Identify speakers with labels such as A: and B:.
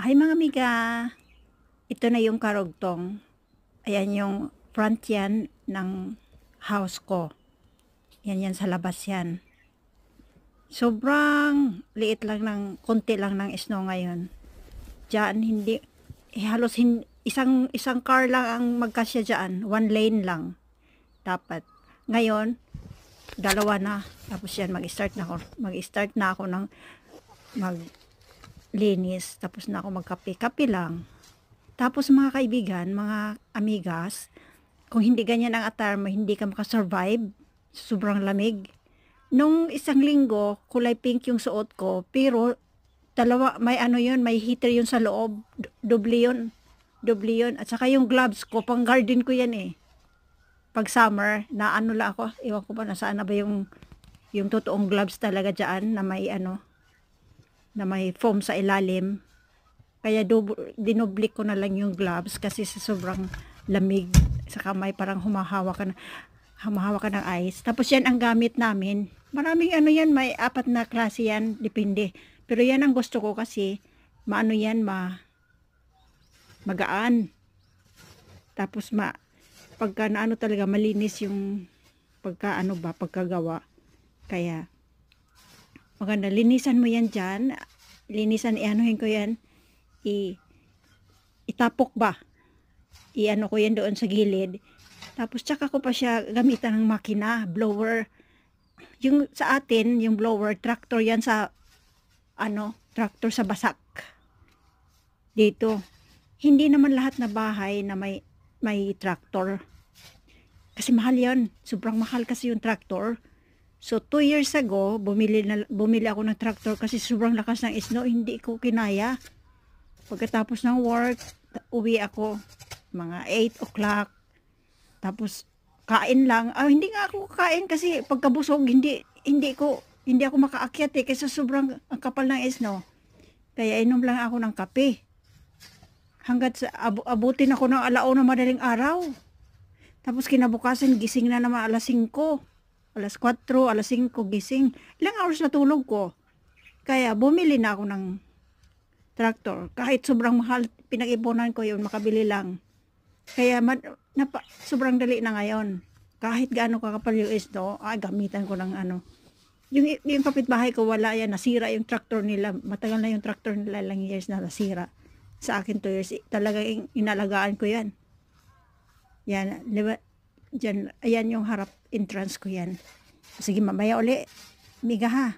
A: Hi mga amiga, ito na yung karugtong. Ayan yung front yan ng house ko. Yan sa labas yan. Sobrang liit lang konti lang ng snow ngayon. Diyan hindi, halos isang car lang ang magkasya dyan. One lane lang. Dapat. Ngayon, dalawa na. Tapos yan, mag-start na ako ng maglinis. Tapos na ako magkape-kape lang. Tapos mga kaibigan, mga amigas, kung hindi ganyan ang attire mo, hindi ka makasurvive. Sobrang lamig. Nung isang linggo, kulay pink yung suot ko, pero dalawa, may may heater yun sa loob. Doble yun. At saka yung gloves ko, pang garden ko yan eh. Pag summer, na lang ako, iwan ko ba, nasaan na ba yung totoong gloves talaga dyan, na may foam sa ilalim. Kaya dinoblik ko na lang yung gloves kasi sa sobrang lamig. Sa kamay parang humahawa ka ng ice. Tapos yan ang gamit namin. Maraming yan, may 4 na klase yan, depende. Pero yan ang gusto ko kasi magaan. Tapos pagka talaga malinis yung pagkagawa. Kaya maganda, linisan mo yan dyan. Ihanuhin ko yan. Itapok ba? Ko yan doon sa gilid. Tapos tsaka ko pa siya gamitan ng makina, blower. Yung sa atin, yung blower, tractor yan sa tractor sa basak. Dito. Hindi naman lahat na bahay na may tractor. Kasi mahal yan. Sobrang mahal kasi yung tractor. So 2 years ago, bumili ako ng tractor kasi sobrang lakas ng snow, hindi ko kinaya. Pagkatapos ng work, uwi ako mga 8 o'clock. Tapos kain lang. Hindi nga ako kain kasi pagkabusog hindi ako makaakyat kasi sobrang ang kapal ng snow. Kaya inom lang ako ng kape. Hanggat abutin ako ng 1:00 na madaling araw. Tapos kinabukasan gising na naman alas 5. Alas 4, alas 5 gising. Ilang hours na tulog ko. Kaya bumili na ako ng tractor. Kahit sobrang mahal, pinag-ipunan ko yun, makabili lang. Kaya sobrang dali na ngayon. Kahit gaano kakapal yung snow, gamitan ko ng Yung kapitbahay ko, wala yan, nasira yung tractor nila. Matagal na yung tractor nila, ilang years na nasira. Sa akin 2 years, talagang inalagaan ko yan. Yan, dyan, ayan yung harap entrance ko yan. Sige, mamaya uli. Miga ha.